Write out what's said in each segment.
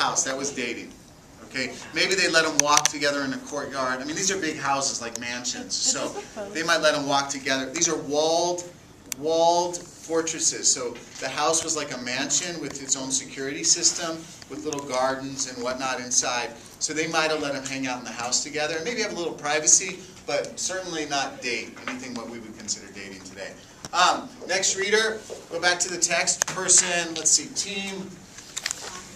house. That was dating. Okay, maybe they let them walk together in a courtyard. I mean, these are big houses like mansions, so they might let them walk together. These are walled fortresses. So the house was like a mansion with its own security system, with little gardens and whatnot inside. So they might have let them hang out in the house together, and maybe have a little privacy, but certainly not date anything what we would consider dating today. Next reader, go back to the text. Person, let's see, team.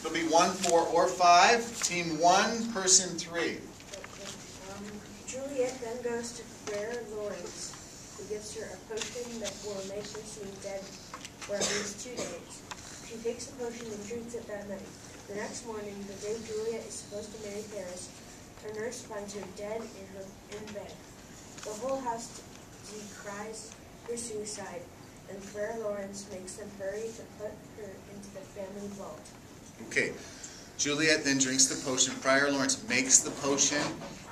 It'll be 1, 4, or 5. Team 1, person 3. Juliet then goes to Frere Lawrence, who gives her a potion that will make her seem dead for at least 2 days. She takes the potion and drinks it that night. The next morning, the day Juliet is supposed to marry Paris, her nurse finds her dead in bed. The whole house decries her suicide, and Frere Lawrence makes them hurry to put her into the family vault. Okay, Juliet then drinks the potion. Friar Lawrence makes the potion.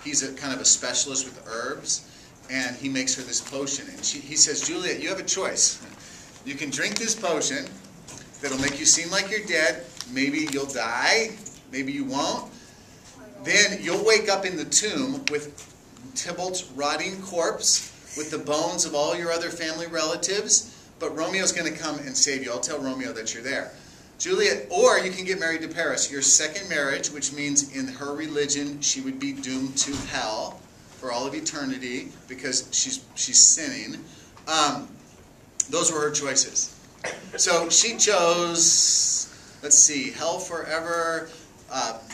He's a kind of a specialist with herbs, and he makes her this potion. And he says, Juliet, you have a choice. You can drink this potion that'll make you seem like you're dead. Maybe you'll die. Maybe you won't. Then you'll wake up in the tomb with Tybalt's rotting corpse, with the bones of all your other family relatives. But Romeo's going to come and save you. I'll tell Romeo that you're there. Juliet, or you can get married to Paris. Your second marriage, which means in her religion she would be doomed to hell for all of eternity because she's sinning. Those were her choices. So she chose, let's see, hell forever,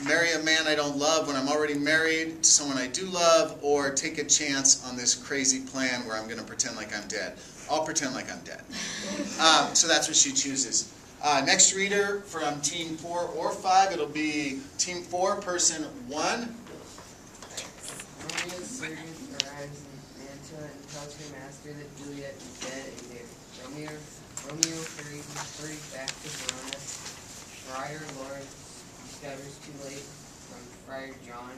marry a man I don't love when I'm already married to someone I do love, or take a chance on this crazy plan where I'm going to pretend like I'm dead. I'll pretend like I'm dead. So that's what she chooses. Next reader from Team 4 or 5, it'll be Team 4, person 1. Romeo's servant arrives in Mantua and tells her master that Juliet is dead and buried. Romeo hurries back to Verona. Friar Lawrence discovers too late from Friar John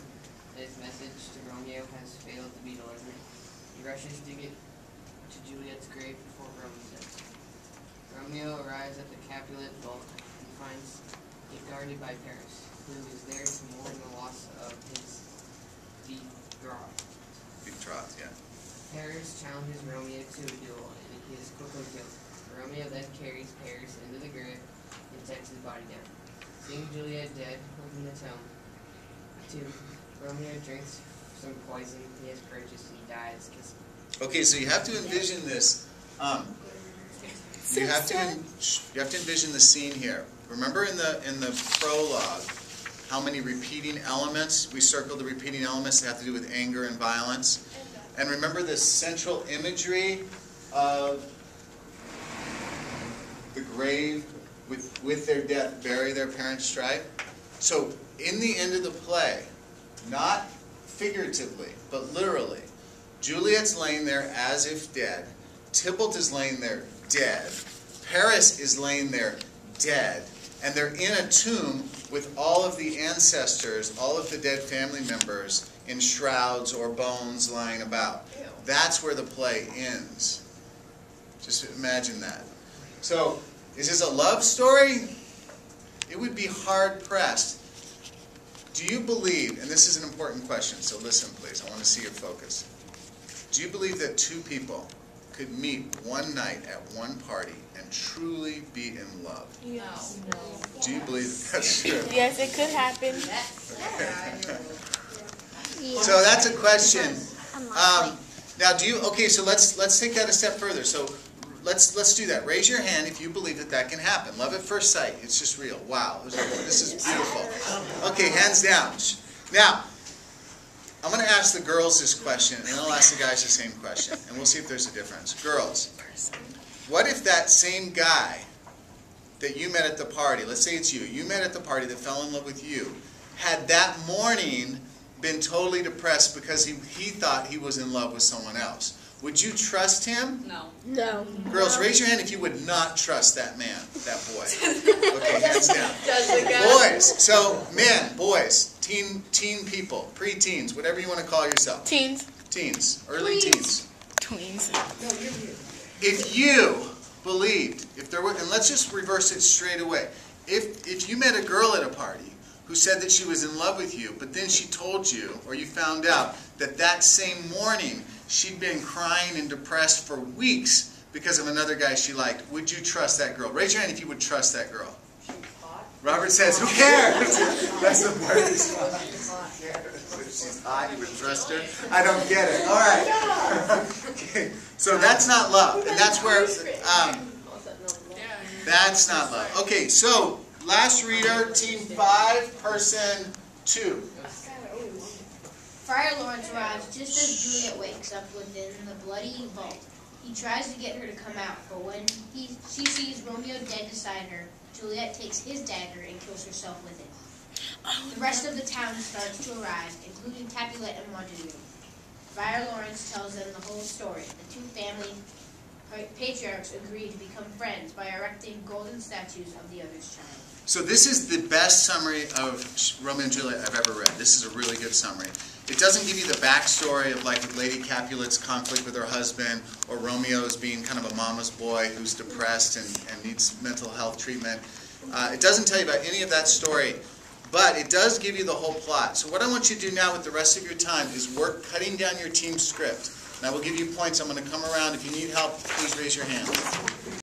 that his message to Romeo has failed to be delivered. He rushes to get to Juliet's grave before Rome sets. Romeo arrives at the Capulet vault and finds it guarded by Paris, who is there to mourn the loss of his betrothed. Yeah. Paris challenges Romeo to a duel, and he is quickly killed. Romeo then carries Paris into the grave and takes his body down. Seeing Juliet dead within the tomb, Romeo drinks some poison he has purchased and he dies. Okay, so you have to envision this. You have to envision the scene here. Remember in the prologue how many repeating elements? We circled the repeating elements that have to do with anger and violence. And remember the central imagery of the grave with their death, bury their parents' strife. So in the end of the play, not figuratively, but literally, Juliet's laying there as if dead. Tybalt is laying there dead. Paris is laying there dead. And they're in a tomb with all of the ancestors, all of the dead family members in shrouds or bones lying about. That's where the play ends. Just imagine that. So, is this a love story? It would be hard-pressed. Do you believe, and this is an important question, so listen please, I want to see your focus. Do you believe that two people could meet one night at one party and truly be in love? Yes. No. Do you believe that's true? Yes, it could happen. So that's a question. Now, do you? Okay, so let's take that a step further. So let's do that. Raise your hand if you believe that can happen. Love at first sight. It's just real. Wow, this is beautiful. Okay, hands down. Now, I'm going to ask the girls this question, and then I'll ask the guys the same question, and we'll see if there's a difference. Girls, what if that same guy that you met at the party, let's say it's you met at the party that fell in love with you, had that morning been totally depressed because he thought he was in love with someone else? Would you trust him? No. No. Girls, raise your hand if you would not trust that man, that boy. Okay, hands down. Boys, so men, boys, teen people, pre-teens, whatever you want to call yourself. Teens. Teens, early teens. Tweens. If you believed, if there were, and let's just reverse it straight away. If you met a girl at a party who said that she was in love with you, but then she told you, or you found out, that that same morning she'd been crying and depressed for weeks because of another guy she liked. Would you trust that girl? Raise your hand if you would trust that girl. Robert says, who cares? That's the part that's if she's hot, you would trust her? I don't get it. All right. Okay. So that's not love. And that's where, that's not love. Okay, so last reader, team 5, person 2. Friar Lawrence arrives just as Juliet wakes up within the bloody vault. He tries to get her to come out, but when she sees Romeo dead beside her, Juliet takes his dagger and kills herself with it. The rest of the town starts to arrive, including Capulet and Montague. Friar Lawrence tells them the whole story. The two family patriarchs agree to become friends by erecting golden statues of the other's child. So this is the best summary of Romeo and Juliet I've ever read. This is a really good summary. It doesn't give you the backstory of like Lady Capulet's conflict with her husband, or Romeo's being kind of a mama's boy who's depressed and needs mental health treatment. It doesn't tell you about any of that story, but it does give you the whole plot. So what I want you to do now with the rest of your time is work cutting down your team script. And I will give you points. I'm going to come around. If you need help, please raise your hand.